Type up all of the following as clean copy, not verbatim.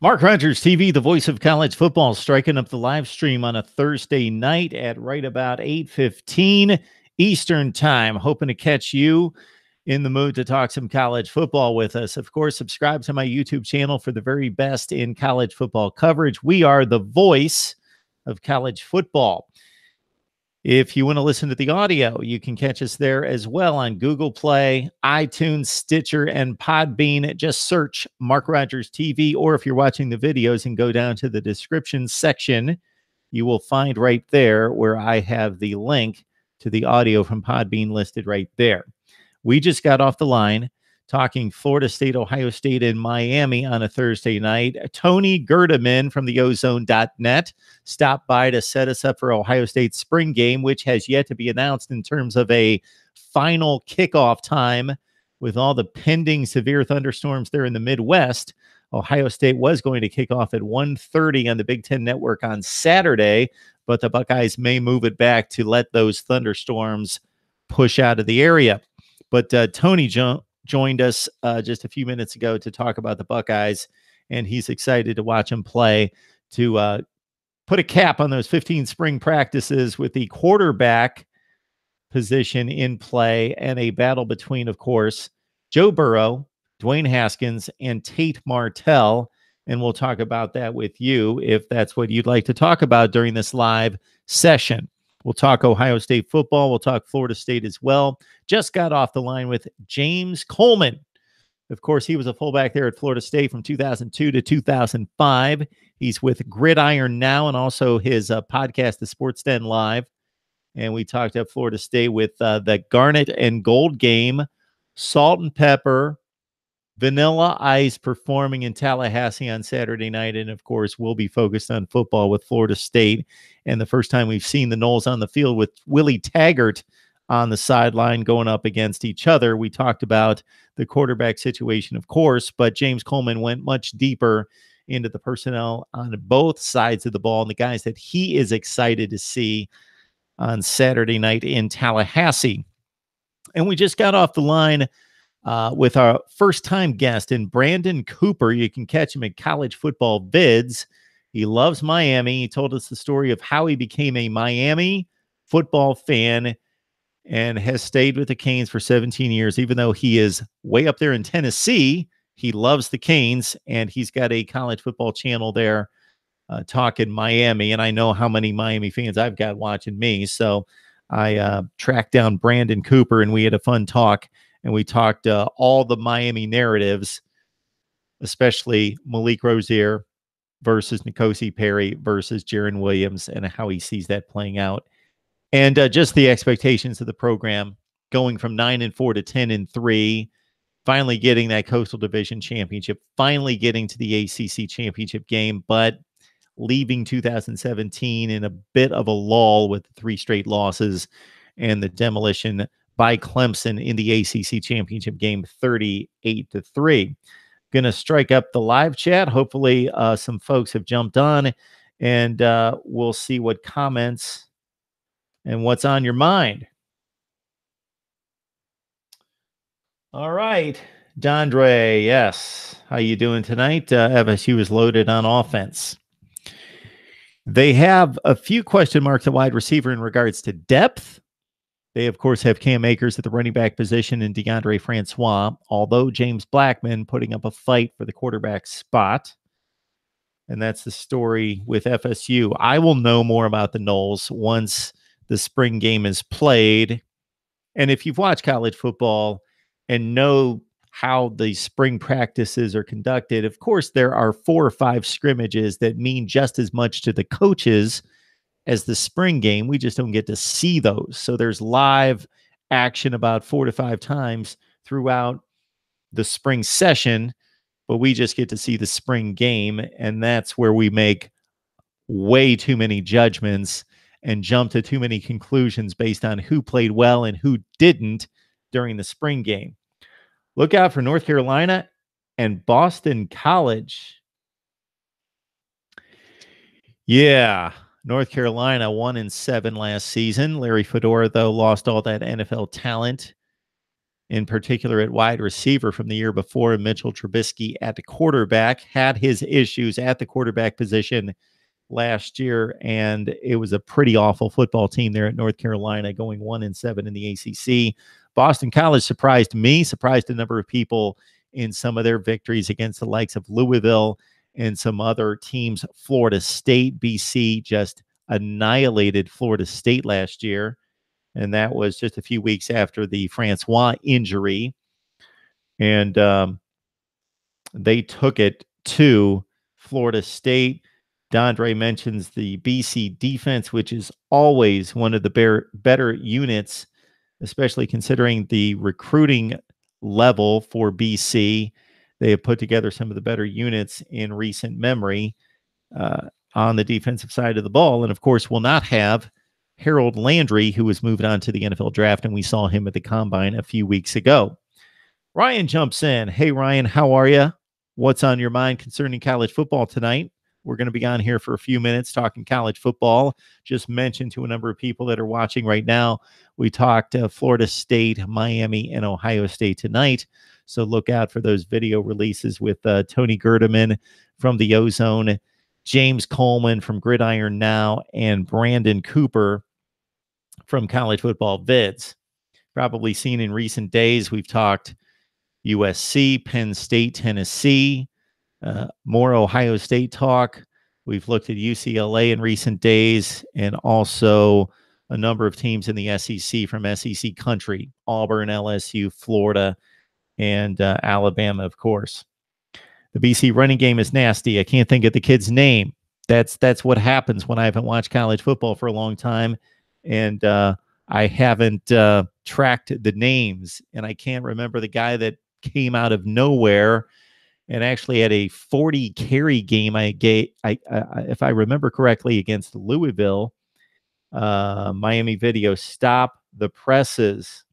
Mark Rogers TV, the voice of college football, striking up the live stream on a Thursday night at right about 8:15 Eastern time. Hoping to catch you in the mood to talk some college football with us. Of course, subscribe to my YouTube channel for the very best in college football coverage. We are the voice of college football. If you want to listen to the audio, you can catch us there as well on Google Play, iTunes, Stitcher, and Podbean. Just search Mark Rogers TV, or if you're watching the videos and go down to the description section, you will find right there where I have the link to the audio from Podbean listed right there. We just got off the line talking Florida State, Ohio State, and Miami on a Thursday night. Tony Gerdeman from the ozone.net stopped by to set us up for Ohio State's spring game, which has yet to be announced in terms of a final kickoff time. With all the pending severe thunderstorms there in the Midwest, Ohio State was going to kick off at 1:30 on the Big Ten Network on Saturday, but the Buckeyes may move it back to let those thunderstorms push out of the area. But Tony joined us just a few minutes ago to talk about the Buckeyes, and he's excited to watch them play, to put a cap on those 15 spring practices with the quarterback position in play and a battle between, of course, Joe Burrow, Dwayne Haskins, and Tate Martell. And we'll talk about that with you if that's what you'd like to talk about during this live session. We'll talk Ohio State football. We'll talk Florida State as well. Just got off the line with James Coleman. Of course, he was a fullback there at Florida State from 2002 to 2005. He's with Gridiron now, and also his podcast, The Sports Den Live. And we talked at Florida State with the Garnet and Gold game, Salt and Pepper, Vanilla Ice performing in Tallahassee on Saturday night. And of course, we'll be focused on football with Florida State. And the first time we've seen the Noles on the field with Willie Taggart on the sideline going up against each other. We talked about the quarterback situation, of course, but James Coleman went much deeper into the personnel on both sides of the ball and the guys that he is excited to see on Saturday night in Tallahassee. And we just got off the line with our first-time guest in Brandon Cooper. You can catch him at College Football Vids. He loves Miami. He told us the story of how he became a Miami football fan and has stayed with the Canes for 17 years. Even though he is way up there in Tennessee, he loves the Canes, and he's got a college football channel there talking Miami. And I know how many Miami fans I've got watching me. So I tracked down Brandon Cooper, and we had a fun talk. And we talked all the Miami narratives, especially Malik Rozier versus N'Kosi Perry versus Jaron Williams, and how he sees that playing out. And just the expectations of the program going from 9-4 to 10-3, finally getting that Coastal Division championship, finally getting to the ACC championship game, but leaving 2017 in a bit of a lull with 3 straight losses and the demolition by Clemson in the ACC championship game, 38-3. Going to strike up the live chat. Hopefully some folks have jumped on, and we'll see what comments and what's on your mind. All right, Dondre, yes. How you doing tonight? FSU is loaded on offense. They have a few question marks at wide receiver in regards to depth. They, of course, have Cam Akers at the running back position and DeAndre Francois, although James Blackman putting up a fight for the quarterback spot. And that's the story with FSU. I will know more about the Noles once the spring game is played. And if you've watched college football and know how the spring practices are conducted, of course, there are 4 or 5 scrimmages that mean just as much to the coaches as the spring game. We just don't get to see those. So there's live action about 4 to 5 times throughout the spring session, but we just get to see the spring game. And that's where we make way too many judgments and jump to too many conclusions based on who played well and who didn't during the spring game. Look out for North Carolina and Boston College. Yeah. North Carolina 1-7 last season. Larry Fedora, though, lost all that NFL talent in particular at wide receiver from the year before. Mitchell Trubisky at the quarterback had his issues at the quarterback position last year, and it was a pretty awful football team there at North Carolina, going 1-7 in the ACC. Boston College surprised me, surprised a number of people in some of their victories against the likes of Louisville and some other teams. Florida State, BC just annihilated Florida State last year, and that was just a few weeks after the Francois injury. And they took it to Florida State. Dondre mentions the BC defense, which is always one of the better units, especially considering the recruiting level for BC. They have put together some of the better units in recent memory on the defensive side of the ball. And of course, will not have Harold Landry, who was moved on to the NFL draft, and we saw him at the Combine a few weeks ago. Ryan jumps in. Hey, Ryan, how are you? What's on your mind concerning college football tonight? We're going to be on here for a few minutes talking college football. Just mentioned to a number of people that are watching right now, we talked Florida State, Miami, and Ohio State tonight. So look out for those video releases with Tony Gerdeman from the Ozone, James Coleman from Gridiron Now, and Brandon Cooper from College Football Vids. Probably seen in recent days, we've talked USC, Penn State, Tennessee, more Ohio State talk. We've looked at UCLA in recent days, and also a number of teams in the SEC from SEC country: Auburn, LSU, Florida, and Alabama, of course. The BC running game is nasty. I can't think of the kid's name. That's what happens when I haven't watched college football for a long time, and I haven't tracked the names, and I can't remember the guy that came out of nowhere and actually had a 40 carry game. If I remember correctly, against Louisville. Miami Video, stop the presses.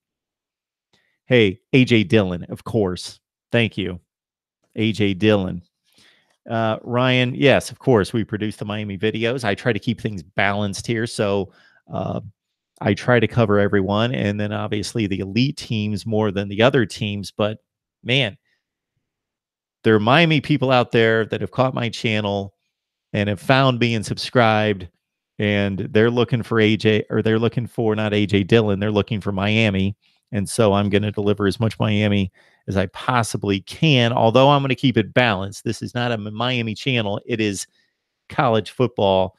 Hey, AJ Dillon, of course. Thank you, AJ Dillon. Ryan, yes, of course, we produce the Miami videos. I try to keep things balanced here, so I try to cover everyone, and then obviously the elite teams more than the other teams. But man, there are Miami people out there that have caught my channel and have found me and subscribed, and they're looking for AJ, or they're looking for not AJ Dillon, they're looking for Miami. And so I'm going to deliver as much Miami as I possibly can, although I'm going to keep it balanced. This is not a Miami channel. It is college football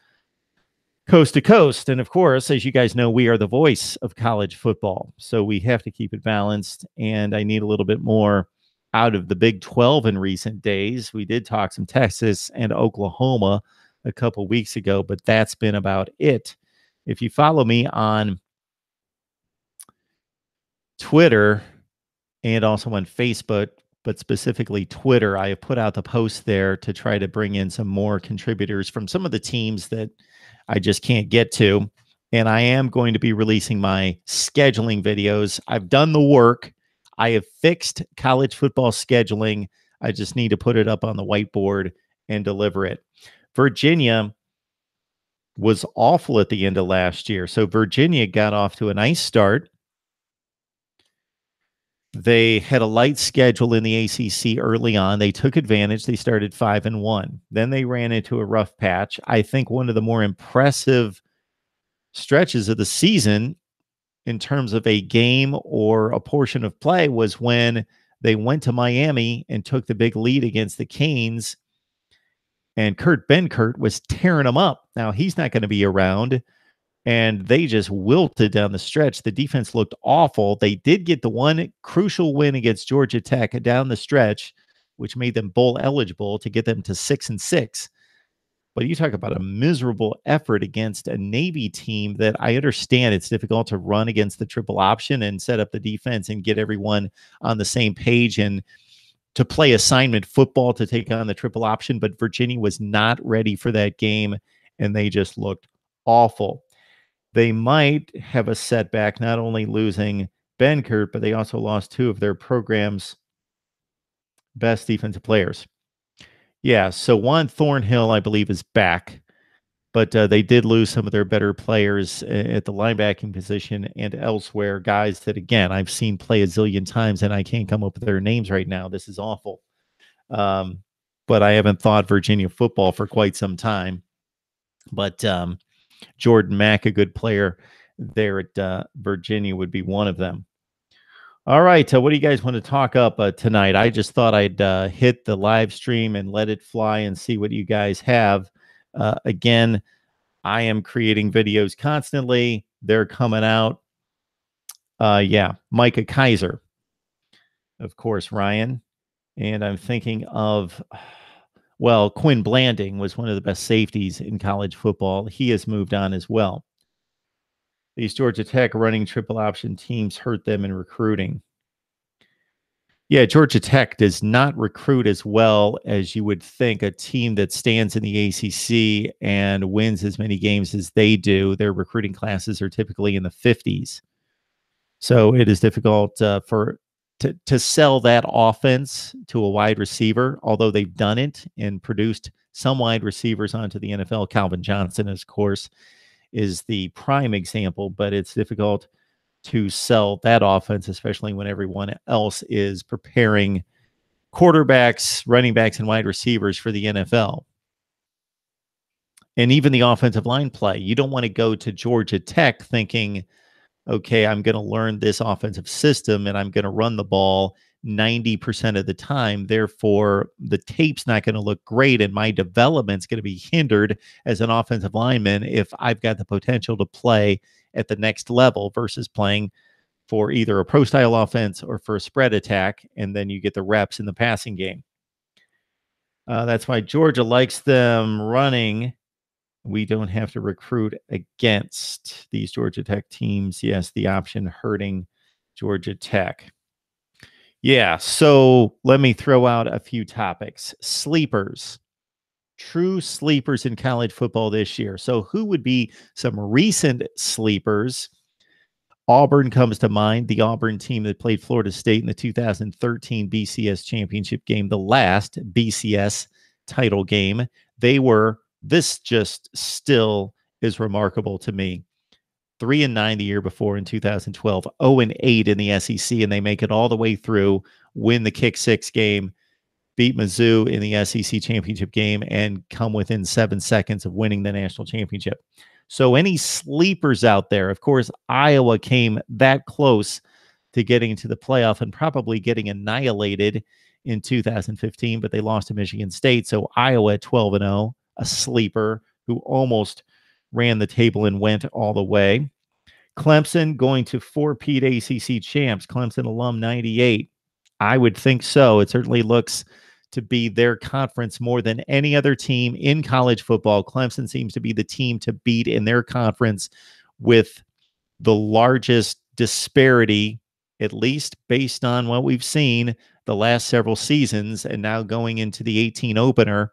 coast to coast. And of course, as you guys know, we are the voice of college football. So we have to keep it balanced. And I need a little bit more out of the Big 12 in recent days. We did talk some Texas and Oklahoma a couple weeks ago, but that's been about it. If you follow me on Twitter and also on Facebook, but specifically Twitter, I have put out the post there to try to bring in some more contributors from some of the teams that I just can't get to. And I am going to be releasing my scheduling videos. I've done the work. I have fixed college football scheduling. I just need to put it up on the whiteboard and deliver it. Virginia was awful at the end of last year. So Virginia got off to a nice start. They had a light schedule in the ACC early on. They took advantage. They started 5-1. Then they ran into a rough patch. I think one of the more impressive stretches of the season in terms of a game or a portion of play was when they went to Miami and took the big lead against the Canes, and Kurt Benkert was tearing them up. Now, he's not going to be around, and they just wilted down the stretch. The defense looked awful. They did get the one crucial win against Georgia Tech down the stretch, which made them bowl eligible to get them to 6-6. But you talk about a miserable effort against a Navy team that I understand it's difficult to run against the triple option and set up the defense and get everyone on the same page and to play assignment football to take on the triple option. But Virginia was not ready for that game, and they just looked awful. They might have a setback, not only losing Benkert, but they also lost two of their program's best defensive players. Yeah, so Juan Thornhill, I believe, is back. but they did lose some of their better players at the linebacking position and elsewhere. Guys that, again, I've seen play a zillion times, and I can't come up with their names right now. This is awful. But I haven't thought Virginia football for quite some time. But Jordan Mack, a good player there at Virginia, would be one of them. All right. What do you guys want to talk up tonight? I just thought I'd hit the live stream and let it fly and see what you guys have. Again, I am creating videos constantly. They're coming out. Yeah, Micah Kaiser, of course, Ryan. And I'm thinking of, well, Quinn Blanding was one of the best safeties in college football. He has moved on as well. These Georgia Tech running triple option teams hurt them in recruiting. Yeah, Georgia Tech does not recruit as well as you would think. A team that stands in the ACC and wins as many games as they do, their recruiting classes are typically in the 50s. So it is difficult to sell that offense to a wide receiver, although they've done it and produced some wide receivers onto the NFL. Calvin Johnson, of course, is the prime example, but it's difficult to sell that offense, especially when everyone else is preparing quarterbacks, running backs, and wide receivers for the NFL. And even the offensive line play. You don't want to go to Georgia Tech thinking, okay, I'm going to learn this offensive system and I'm going to run the ball 90% of the time. Therefore, the tape's not going to look great and my development's going to be hindered as an offensive lineman if I've got the potential to play at the next level versus playing for either a pro style offense or for a spread attack, and then you get the reps in the passing game. That's why Georgia likes them running. We don't have to recruit against these Georgia Tech teams. Yes, the option hurting Georgia Tech. Yeah, so let me throw out a few topics. Sleepers, true sleepers in college football this year. So who would be some recent sleepers? Auburn comes to mind, the Auburn team that played Florida State in the 2013 BCS championship game, the last BCS title game. This just still is remarkable to me. 3-9 the year before in 2012, 0-8 in the SEC, and they make it all the way through, win the kick six game, beat Mizzou in the SEC championship game, and come within 7 seconds of winning the national championship. So any sleepers out there? Of course, Iowa came that close to getting to the playoff and probably getting annihilated in 2015, but they lost to Michigan State. So Iowa at 12-0, a sleeper who almost ran the table and went all the way. Clemson going to four-peat ACC champs. Clemson alum 98. I would think so. It certainly looks to be their conference more than any other team in college football. Clemson seems to be the team to beat in their conference with the largest disparity, at least based on what we've seen the last several seasons. And now going into the 18 opener,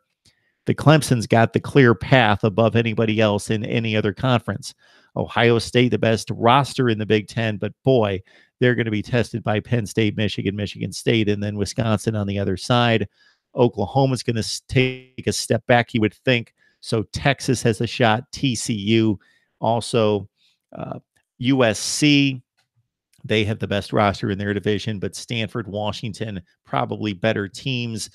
the Clemson's got the clear path above anybody else in any other conference. Ohio State, the best roster in the Big Ten, but boy, they're going to be tested by Penn State, Michigan State, and then Wisconsin on the other side. Oklahoma's going to take a step back, you would think. So Texas has a shot. TCU also. USC, they have the best roster in their division, but Stanford, Washington, probably better teams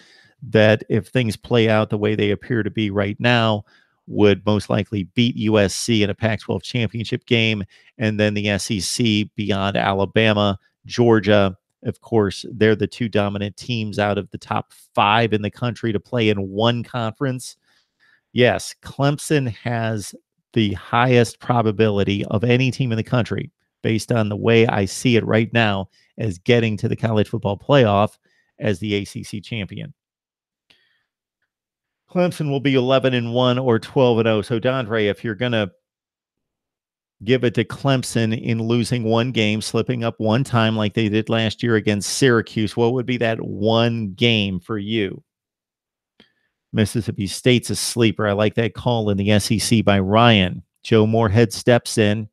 that if things play out the way they appear to be right now, would most likely beat USC in a Pac-12 championship game. And then the SEC beyond Alabama, Georgia, of course, they're the two dominant teams out of the top 5 in the country to play in one conference. Yes, Clemson has the highest probability of any team in the country, based on the way I see it right now, as getting to the college football playoff as the ACC champion. Clemson will be 11-1 or 12-0. So, Dondre, if you're going to give it to Clemson in losing one game, slipping up one time like they did last year against Syracuse, what would be that one game for you? Mississippi State's a sleeper. I like that call in the SEC by Ryan. Joe Moorhead steps in,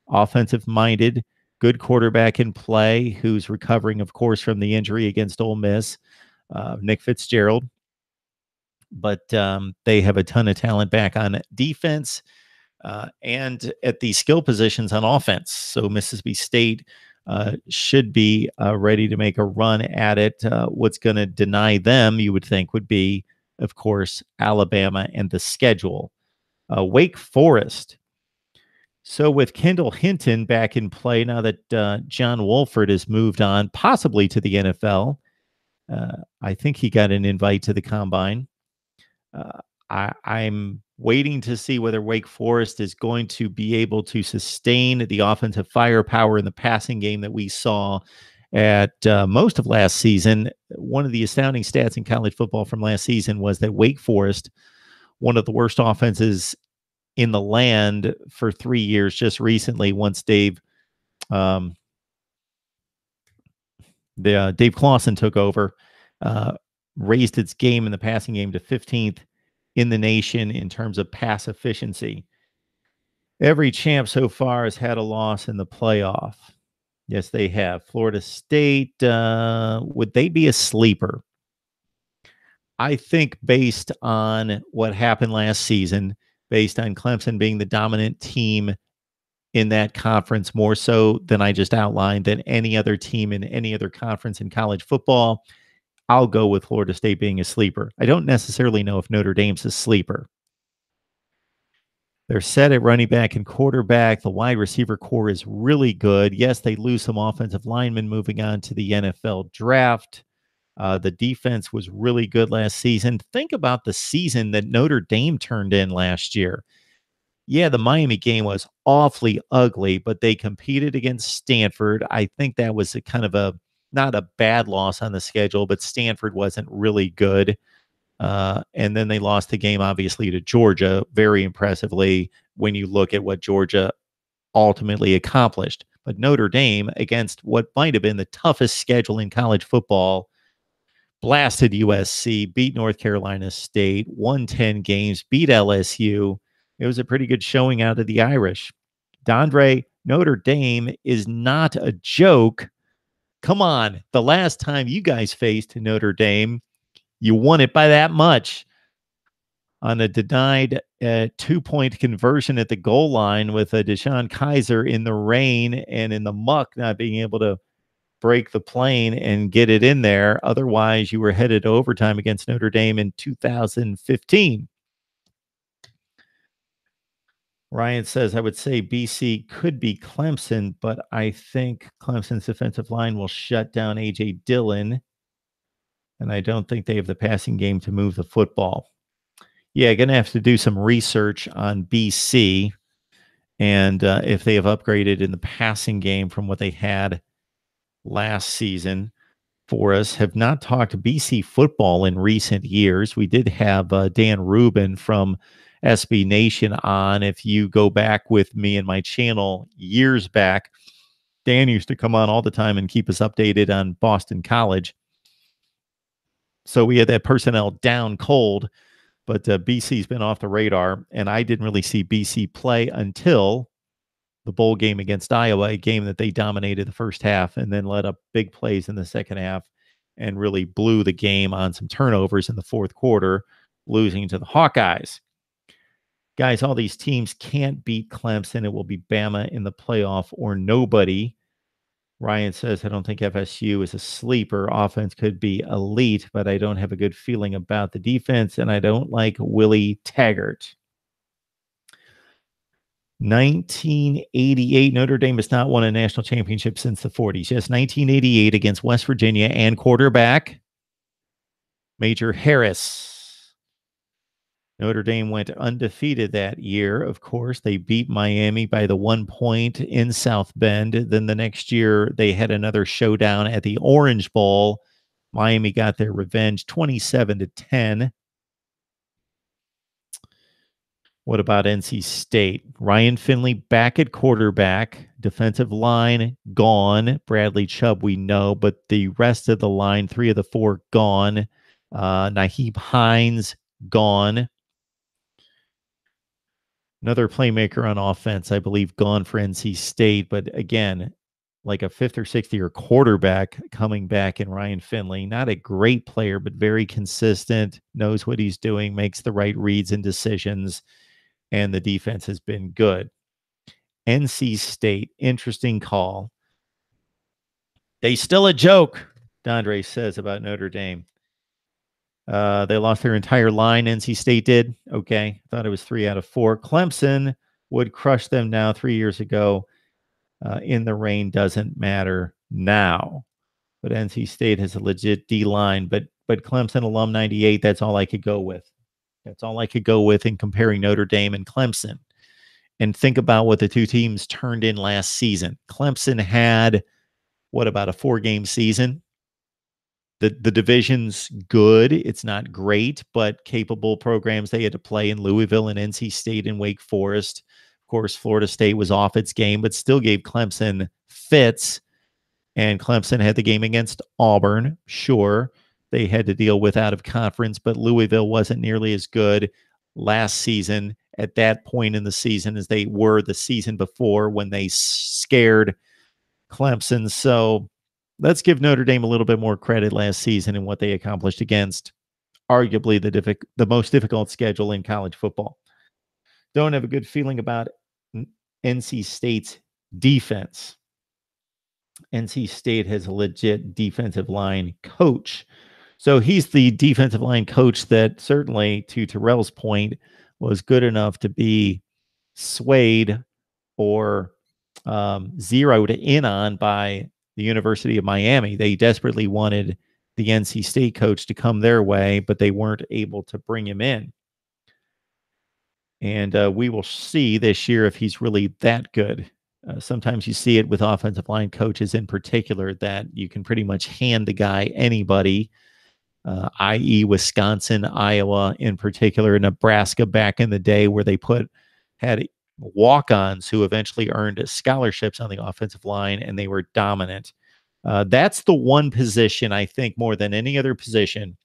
offensive-minded, good quarterback in play, who's recovering, of course, from the injury against Ole Miss. Nick Fitzgerald. but they have a ton of talent back on defense and at the skill positions on offense. So Mississippi State should be ready to make a run at it. What's going to deny them, you would think, would be, of course, Alabama and the schedule. Wake Forest. So with Kendall Hinton back in play now that John Wolford has moved on, possibly to the NFL. I think he got an invite to the combine. I'm waiting to see whether Wake Forest is going to be able to sustain the offensive firepower in the passing game that we saw at most of last season. One of the astounding stats in college football from last season was that Wake Forest, one of the worst offenses in the land for 3 years, just recently, once um, Dave Clawson took over, uh, raised its game in the passing game to 15th in the nation in terms of pass efficiency. Every champ so far has had a loss in the playoff. Yes, they have. Florida State, would they be a sleeper? I think based on what happened last season, based on Clemson being the dominant team in that conference, more so than I just outlined, than any other team in any other conference in college football, I'll go with Florida State being a sleeper. I don't necessarily know if Notre Dame's a sleeper. They're set at running back and quarterback. The wide receiver core is really good. Yes, they lose some offensive linemen moving on to the NFL draft. The defense was really good last season. Think about the season that Notre Dame turned in last year. Yeah, the Miami game was awfully ugly, but they competed against Stanford. I think that was a kind of a not a bad loss on the schedule, but Stanford wasn't really good. And then they lost the game, obviously, to Georgia very impressively when you look at what Georgia ultimately accomplished. But Notre Dame, against what might have been the toughest schedule in college football, blasted USC, beat North Carolina State, won 10 games, beat LSU. It was a pretty good showing out of the Irish. Dondre, Notre Dame is not a joke. Come on. The last time you guys faced Notre Dame, you won it by that much on a denied 2-point conversion at the goal line with a Deshaun Kaiser in the rain and in the muck, not being able to break the plane and get it in there. Otherwise, you were headed to overtime against Notre Dame in 2015. Ryan says, I would say BC could be Clemson, but I think Clemson's defensive line will shut down A.J. Dillon, and I don't think they have the passing game to move the football. Yeah, going to have to do some research on BC and if they have upgraded in the passing game from what they had last season. For us, have not talked BC football in recent years. We did have Dan Rubin from SB Nation on. If you go back with me and my channel years back, Dan used to come on all the time and keep us updated on Boston College. So we had that personnel down cold, but BC's been off the radar, and I didn't really see BC play until the bowl game against Iowa, a game that they dominated the first half and then let up big plays in the second half and really blew the game on some turnovers in the fourth quarter, losing to the Hawkeyes. Guys, all these teams can't beat Clemson. It will be Bama in the playoff or nobody. Ryan says, I don't think FSU is a sleeper. Offense could be elite, but I don't have a good feeling about the defense, and I don't like Willie Taggart. 1988, Notre Dame has not won a national championship since the 40s. Yes, 1988 against West Virginia and quarterback Major Harris. Notre Dame went undefeated that year. Of course, they beat Miami by the 1 point in South Bend. Then the next year, they had another showdown at the Orange Bowl. Miami got their revenge 27-10. What about NC State? Ryan Finley back at quarterback. Defensive line gone. Bradley Chubb, we know, but the rest of the line, 3 of the 4 gone. Naheem Hines gone. Another playmaker on offense, I believe, gone for NC State. But again, like a fifth or sixth year quarterback coming back in Ryan Finley. Not a great player, but very consistent, knows what he's doing, makes the right reads and decisions, and the defense has been good. NC State, interesting call. They still a joke, Dondre says about Notre Dame. They lost their entire line. NC State did. Okay. Thought it was 3 out of 4. Clemson would crush them now 3 years ago. In the rain doesn't matter now. But NC State has a legit D line. But Clemson alum 98, that's all I could go with. That's all I could go with in comparing Notre Dame and Clemson. And think about what the two teams turned in last season. Clemson had, what, about a 4-game season? The division's good. It's not great, but capable programs they had to play in Louisville and NC State and Wake Forest. Of course, Florida State was off its game, but still gave Clemson fits. And Clemson had the game against Auburn. Sure, they had to deal with out of conference, but Louisville wasn't nearly as good last season at that point in the season as they were the season before when they scared Clemson. So let's give Notre Dame a little bit more credit last season and what they accomplished against arguably the most difficult schedule in college football. Don't have a good feeling about NC State's defense. NC State has a legit defensive line coach. So he's the defensive line coach that certainly, to Terrell's point, was good enough to be swayed or zeroed in on by the University of Miami. They desperately wanted the NC State coach to come their way, but they weren't able to bring him in. And we will see this year if he's really that good. Sometimes you see it with offensive line coaches in particular that you can pretty much hand the guy anybody, i.e. Wisconsin, Iowa in particular, Nebraska back in the day where they had walk-ons who eventually earned scholarships on the offensive line, and they were dominant. That's the one position, I think, more than any other position,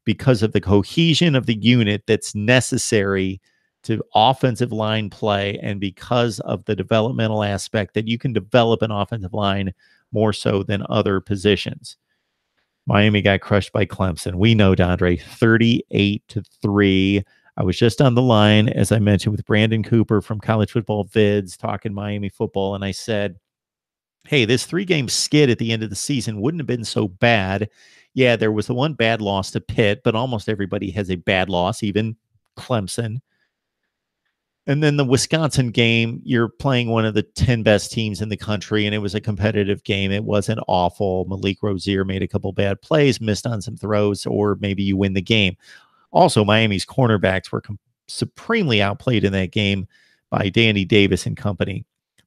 because of the cohesion of the unit that's necessary to offensive line play, and because of the developmental aspect that you can develop an offensive line more so than other positions. Miami got crushed by Clemson. We know, Dondre, 38-3. I was just on the line, as I mentioned, with Brandon Cooper from College Football Vids talking Miami football, and I said, hey, this 3-game skid at the end of the season wouldn't have been so bad. Yeah, there was the one bad loss to Pitt, but almost everybody has a bad loss, even Clemson. And then the Wisconsin game, you're playing one of the 10 best teams in the country, and it was a competitive game. It wasn't awful. Malik Rozier made a couple bad plays, missed on some throws, or maybe you win the game. Also, Miami's cornerbacks were supremely outplayed in that game by Danny Davis and company.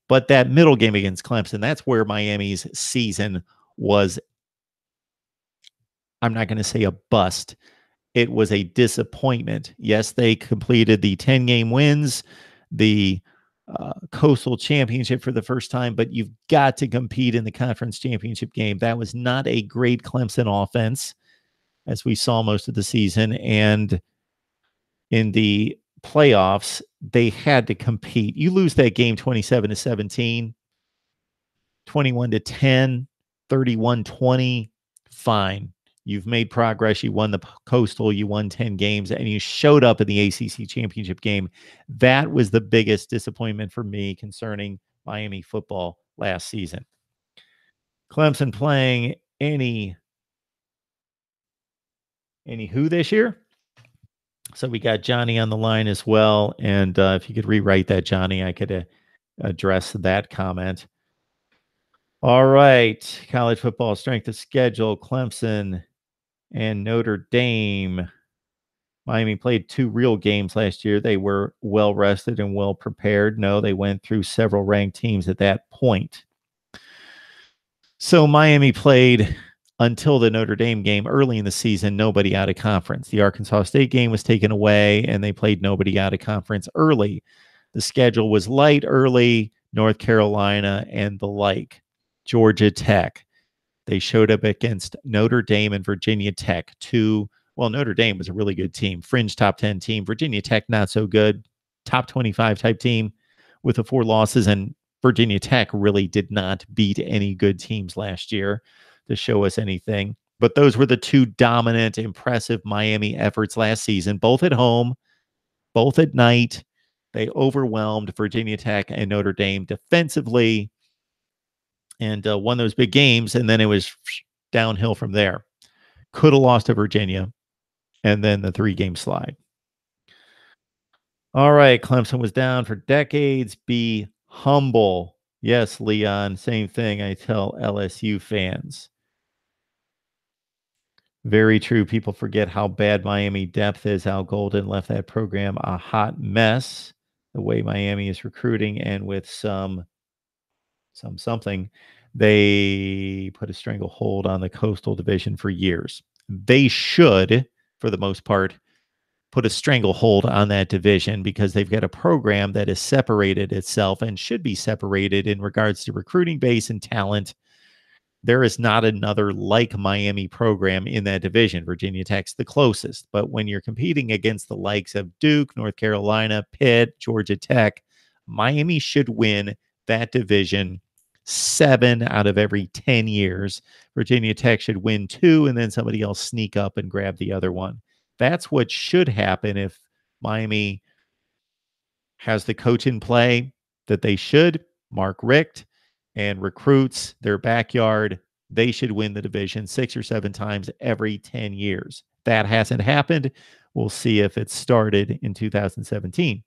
But that middle game against Clemson, that's where Miami's season was, I'm not going to say a bust. It was a disappointment. Yes, they completed the 10-game wins, the Coastal Championship for the first time, but you've got to compete in the conference championship game. That was not a great Clemson offense, as we saw most of the season. And in the playoffs, they had to compete. You lose that game 27-17, 21-10, 31-20, fine. You've made progress. You won the Coastal. You won 10 games, and you showed up in the ACC championship game. That was the biggest disappointment for me concerning Miami football last season. Clemson playing any who this year? So we got Johnny on the line as well. And if you could rewrite that, Johnny, I could address that comment. All right. College football strength of schedule, Clemson and Notre Dame. Miami played 2 real games last year. They were well rested and well prepared. No, they went through several ranked teams at that point. So Miami played, until the Notre Dame game early in the season, nobody out of conference. The Arkansas State game was taken away, and they played nobody out of conference early. The schedule was light early, North Carolina and the like. Georgia Tech. They showed up against Notre Dame and Virginia Tech. Notre Dame was a really good team, fringe top 10 team. Virginia Tech, not so good, top 25 type team with the 4 losses. And Virginia Tech really did not beat any good teams last year to show us anything. But those were the two dominant, impressive Miami efforts last season, both at home, both at night. They overwhelmed Virginia Tech and Notre Dame defensively and won those big games. And then it was downhill from there. Could have lost to Virginia and then the 3-game slide. All right. Clemson was down for decades. Be humble. Yes, Leon. Same thing I tell LSU fans. Very true. People forget how bad Miami depth is. Al Golden left that program a hot mess. The way Miami is recruiting and with something, they put a stranglehold on the Coastal Division for years. They should, for the most part, put a stranglehold on that division because they've got a program that has separated itself and should be separated in regards to recruiting base and talent. There is not another like Miami program in that division. Virginia Tech's the closest. But when you're competing against the likes of Duke, North Carolina, Pitt, Georgia Tech, Miami should win that division 7 out of every 10 years. Virginia Tech should win 2, and then somebody else sneak up and grab the other one. That's what should happen if Miami has the coach in play that they should, Mark Richt, and recruits their backyard. They should win the division 6 or 7 times every 10 years. That hasn't happened. We'll see if it started in 2017.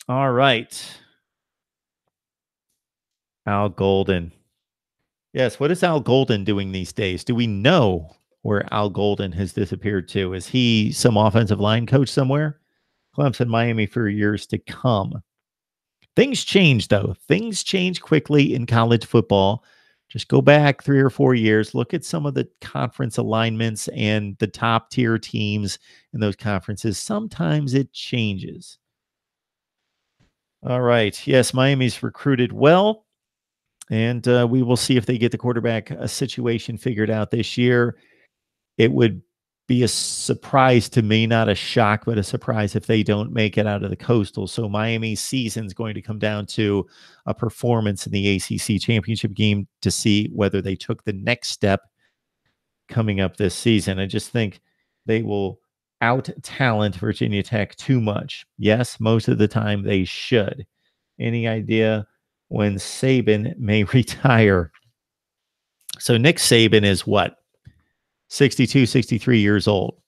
All right. Al Golden. Yes, what is Al Golden doing these days? Do we know where Al Golden has disappeared to? Is he some offensive line coach somewhere? Clemson, Miami for years to come. Things change, though. Things change quickly in college football. Just go back 3 or 4 years, look at some of the conference alignments and the top tier teams in those conferences. Sometimes it changes. All right. Yes, Miami's recruited well. And we will see if they get the quarterback situation figured out this year. It would be a surprise to me, not a shock, but a surprise if they don't make it out of the Coastal. So Miami's season is going to come down to a performance in the ACC championship game to see whether they took the next step coming up this season. I just think they will out-talent Virginia Tech too much. Yes, most of the time they should. Any idea when Saban may retire? So Nick Saban is what? 62, 63 years old.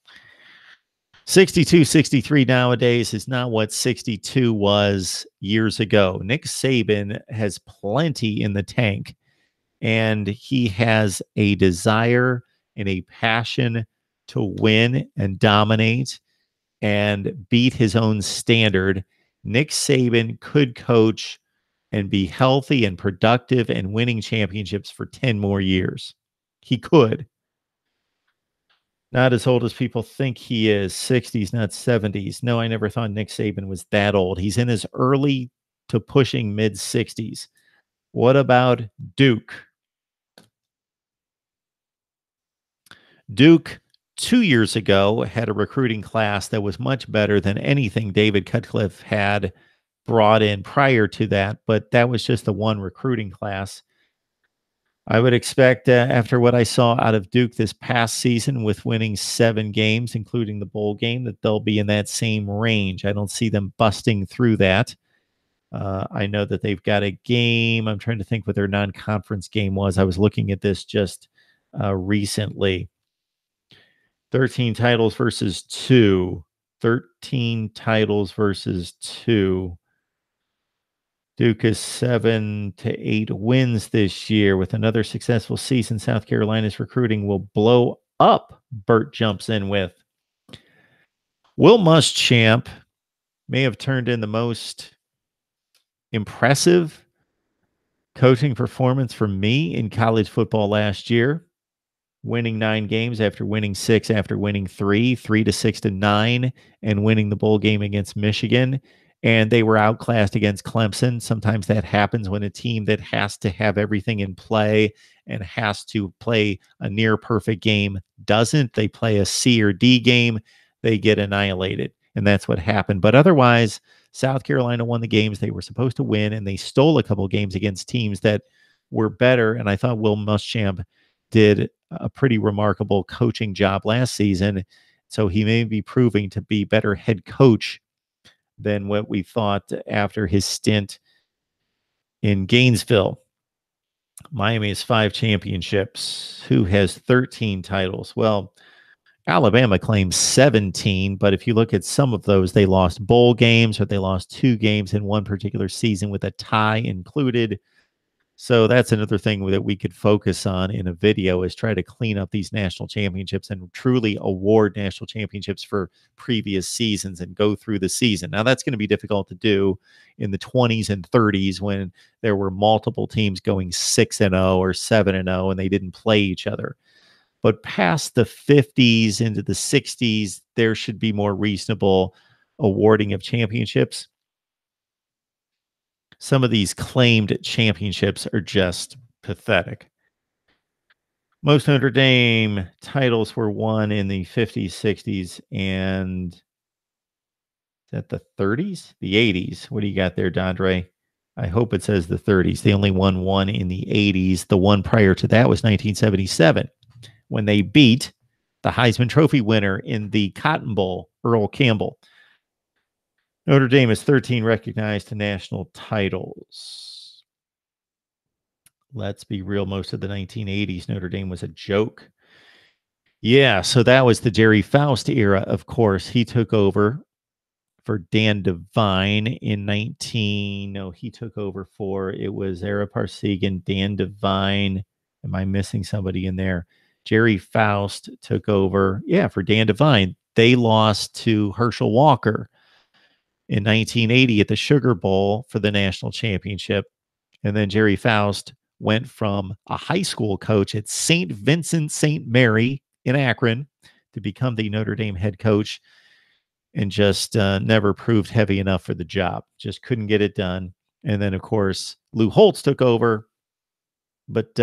62, 63 nowadays is not what 62 was years ago. Nick Saban has plenty in the tank, and he has a desire and a passion to win and dominate and beat his own standard. Nick Saban could coach and be healthy and productive and winning championships for 10 more years. He could. Not as old as people think he is. 60s, not 70s. No, I never thought Nick Saban was that old. He's in his early to pushing mid 60s. What about Duke? Duke 2 years ago had a recruiting class that was much better than anything David Cutcliffe had brought in prior to that, but that was just the one recruiting class. I would expect after what I saw out of Duke this past season with winning 7 games, including the bowl game, that they'll be in that same range. I don't see them busting through that. I know that they've got a game. I'm trying to think what their non-conference game was. I was looking at this just recently. 13 titles versus 2. 13 titles versus 2. Duke is 7 to 8 wins this year. With another successful season, South Carolina's recruiting will blow up, Burt jumps in with. Will Muschamp may have turned in the most impressive coaching performance for me in college football last year, winning 9 games after winning 6 after winning 3 to 6 to 9, and winning the bowl game against Michigan. And they were outclassed against Clemson. Sometimes that happens when a team that has to have everything in play and has to play a near perfect game doesn't. They play a C or D game, they get annihilated. And that's what happened. But otherwise, South Carolina won the games they were supposed to win, and they stole a couple games against teams that were better. And I thought Will Muschamp did a pretty remarkable coaching job last season. So he may be proving to be better head coach than what we thought after his stint in Gainesville. Miami has 5 championships. Who has 13 titles? Well, Alabama claims 17, but if you look at some of those, they lost bowl games or they lost 2 games in one particular season with a tie included. So that's another thing that we could focus on in a video, is try to clean up these national championships and truly award national championships for previous seasons and go through the season. Now, that's going to be difficult to do in the 20s and 30s when there were multiple teams going 6-0 or 7-0 and they didn't play each other. But past the 50s into the 60s, there should be more reasonable awarding of championships. Some of these claimed championships are just pathetic. Most Notre Dame titles were won in the 50s, 60s, and is that the 30s? The 80s. What do you got there, Dondre? I hope it says the 30s. They only won one in the 80s. The one prior to that was 1977, when they beat the Heisman Trophy winner in the Cotton Bowl, Earl Campbell. Notre Dame has 13 recognized national titles. Let's be real, most of the 1980s, Notre Dame was a joke. Yeah, so that was the Jerry Faust era, of course. He took over for Dan Devine in he took over for, it was Ara Parsegan, Dan Devine. Am I missing somebody in there? Jerry Faust took over, for Dan Devine. They lost to Herschel Walker in 1980 at the Sugar Bowl for the national championship. And then Jerry Faust went from a high school coach at St. Vincent St. Mary in Akron to become the Notre Dame head coach, and just never proved heavy enough for the job. Just couldn't get it done. And then, of course, Lou Holtz took over. But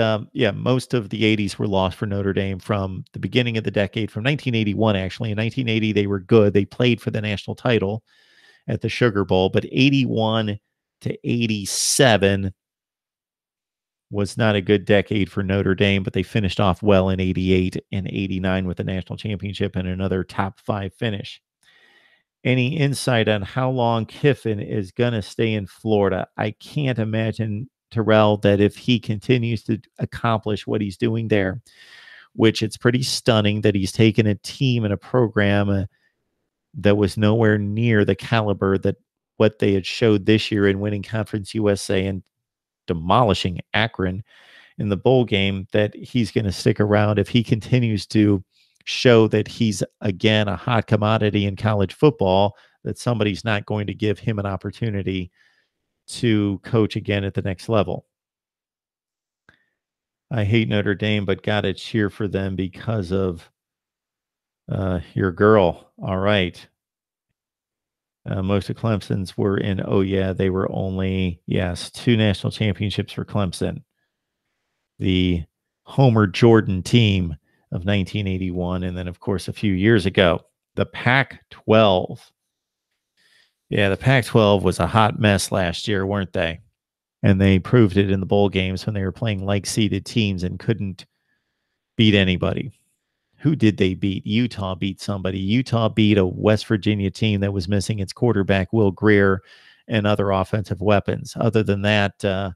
most of the 80s were lost for Notre Dame from the beginning of the decade, from 1981, actually. In 1980, they were good. They played for the national title at the Sugar Bowl, but 81 to 87 was not a good decade for Notre Dame, but they finished off well in 88 and 89 with the national championship and another top 5 finish. Any insight on how long Kiffin is going to stay in Florida? I can't imagine, Terrell, that if he continues to accomplish what he's doing there, which it's pretty stunning that he's taken a team and a program that was nowhere near the caliber that what they had showed this year in winning Conference USA and demolishing Akron in the bowl game, that he's going to stick around if he continues to show that he's, again, a hot commodity in college football, that somebody's not going to give him an opportunity to coach again at the next level. I hate Notre Dame, but got to cheer for them because of your girl. All right. Most of Clemson's were in, they were only, 2 national championships for Clemson. The Homer Jordan team of 1981. And then, of course, a few years ago, the Pac-12. Yeah, the Pac-12 was a hot mess last year, weren't they? And they proved it in the bowl games when they were playing like-seeded teams and couldn't beat anybody. Who did they beat? Utah beat somebody. Utah beat a West Virginia team that was missing its quarterback, Will Grier, and other offensive weapons. Other than that,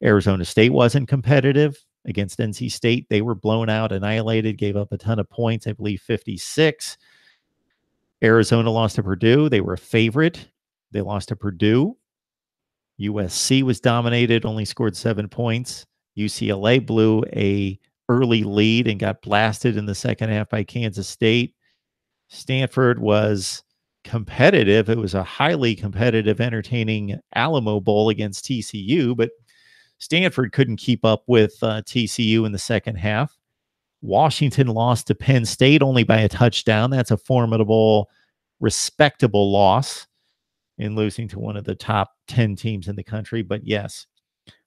Arizona State wasn't competitive against NC State. They were blown out, annihilated, gave up a ton of points, I believe 56. Arizona lost to Purdue. They were a favorite. They lost to Purdue. USC was dominated, only scored 7 points. UCLA blew a early lead and got blasted in the second half by Kansas State. Stanford was competitive. It was a highly competitive, entertaining Alamo Bowl against TCU, but Stanford couldn't keep up with TCU in the second half. Washington lost to Penn State only by a touchdown. That's a formidable, respectable loss in losing to one of the top 10 teams in the country. But yes,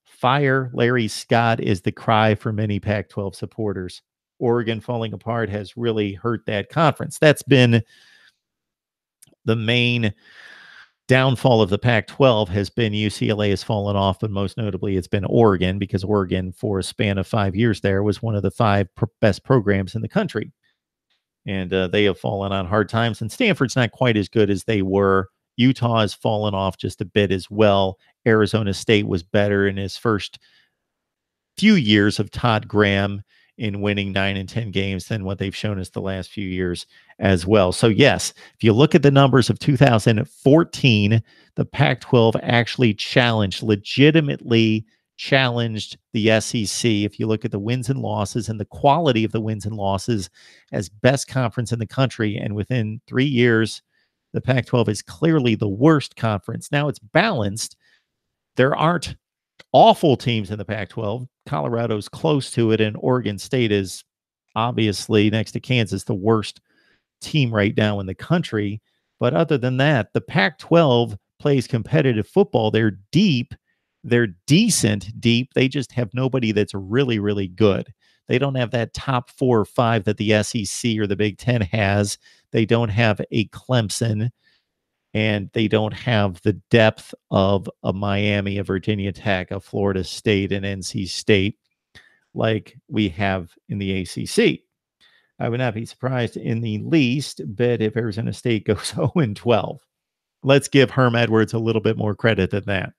fire Larry Scott is the cry for many Pac-12 supporters. Oregon falling apart has really hurt that conference. That's been the main downfall of the Pac-12 has been UCLA has fallen off, but most notably it's been Oregon, because Oregon, for a span of 5 years there, was one of the five best programs in the country. And they have fallen on hard times. And Stanford's not quite as good as they were. Utah has fallen off just a bit as well. Arizona State was better in his first few years of Todd Graham in winning 9 and 10 games than what they've shown us the last few years as well. So, yes, if you look at the numbers of 2014, the Pac 12 actually legitimately challenged the SEC. If you look at the wins and losses and the quality of the wins and losses, as best conference in the country. And within 3 years, the Pac 12 is clearly the worst conference. Now it's balanced. There aren't awful teams in the Pac 12. Colorado's close to it, and Oregon State is obviously, next to Kansas, the worst team right now in the country. But other than that, the Pac 12 plays competitive football. They're deep. They're decent deep. They just have nobody that's really, really good. They don't have that top 4 or 5 that the SEC or the Big Ten has. They don't have a Clemson, and they don't have the depth of a Miami, a Virginia Tech, a Florida State, and NC State like we have in the ACC. I would not be surprised in the least bit if Arizona State goes 0-12. Let's give Herm Edwards a little bit more credit than that.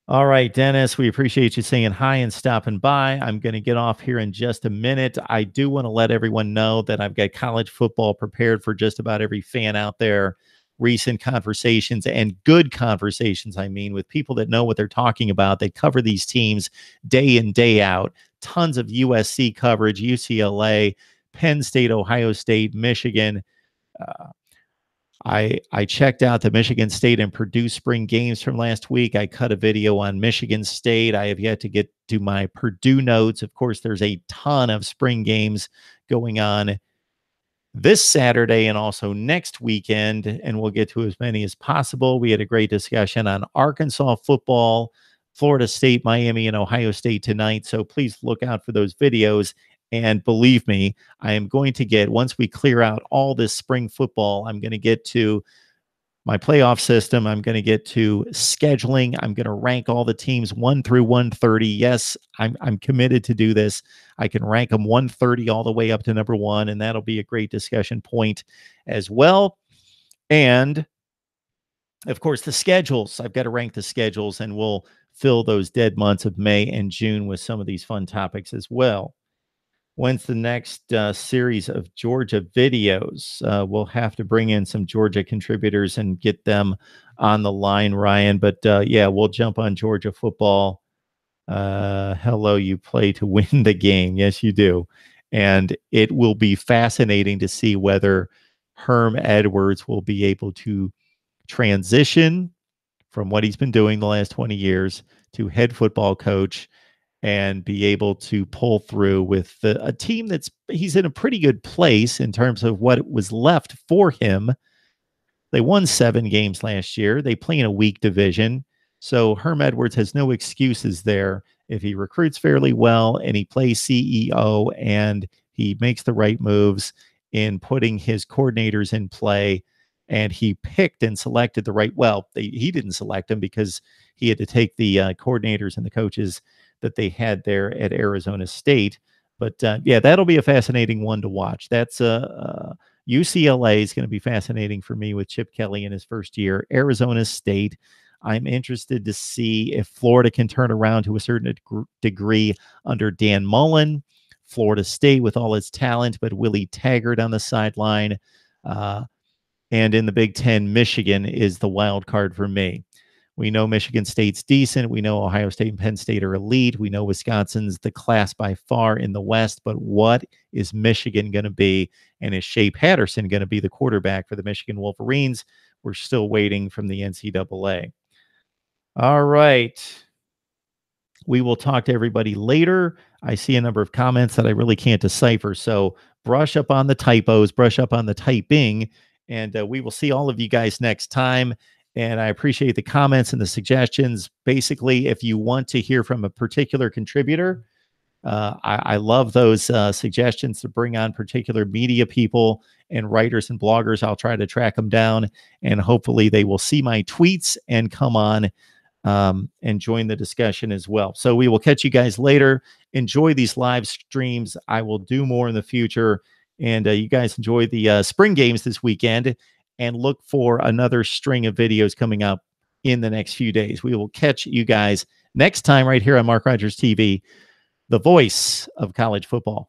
All right, Dennis, we appreciate you saying hi and stopping by. I'm going to get off here in just a minute. I do want to let everyone know that I've got college football prepared for just about every fan out there. Recent conversations, and good conversations, I mean, with people that know what they're talking about. They cover these teams day in, day out. Tons of USC coverage, UCLA, Penn State, Ohio State, Michigan. I checked out the Michigan State and Purdue spring games from last week. I cut a video on Michigan State. I have yet to get to my Purdue notes. Of course, there's a ton of spring games going on this Saturday and also next weekend, and we'll get to as many as possible. We had a great discussion on Arkansas football, Florida State, Miami, and Ohio State tonight. So please look out for those videos. And believe me, I am going to get, once we clear out all this spring football, I'm going to get to my playoff system. I'm going to get to scheduling. I'm going to rank all the teams 1 through 130. Yes, I'm committed to do this. I can rank them 130 all the way up to number 1, and that'll be a great discussion point as well. And of course, the schedules. I've got to rank the schedules, and we'll fill those dead months of May and June with some of these fun topics as well. When's the next series of Georgia videos? We'll have to bring in some Georgia contributors and get them on the line, Ryan. But yeah, we'll jump on Georgia football. Hello, you play to win the game. Yes, you do. And it will be fascinating to see whether Herm Edwards will be able to transition from what he's been doing the last 20 years to head football coach and be able to pull through with a team he's in a pretty good place in terms of what was left for him. They won 7 games last year. They play in a weak division. So Herm Edwards has no excuses there. If he recruits fairly well and he plays CEO and he makes the right moves in putting his coordinators in play, and he picked and selected the right, he didn't select them because he had to take the coordinators and the coaches that they had there at Arizona State. But yeah, that'll be a fascinating one to watch. That's UCLA is going to be fascinating for me with Chip Kelly in his first year. Arizona State, I'm interested to see if Florida can turn around to a certain degree under Dan Mullen. Florida State with all its talent, but Willie Taggart on the sideline. And in the Big Ten, Michigan is the wild card for me. We know Michigan State's decent. We know Ohio State and Penn State are elite. We know Wisconsin's the class by far in the West. But what is Michigan going to be? And is Shea Patterson going to be the quarterback for the Michigan Wolverines? We're still waiting from the NCAA. All right. We will talk to everybody later. I see a number of comments that I really can't decipher. So brush up on the typos, brush up on the typing, and we will see all of you guys next time. And I appreciate the comments and the suggestions. Basically, if you want to hear from a particular contributor, I love those suggestions to bring on particular media people and writers and bloggers. I'll try to track them down, and hopefully they will see my tweets and come on and join the discussion as well. So we will catch you guys later. Enjoy these live streams. I will do more in the future. And you guys enjoy the spring games this weekend, and look for another string of videos coming up in the next few days. We will catch you guys next time right here on Mark Rogers TV, the voice of college football.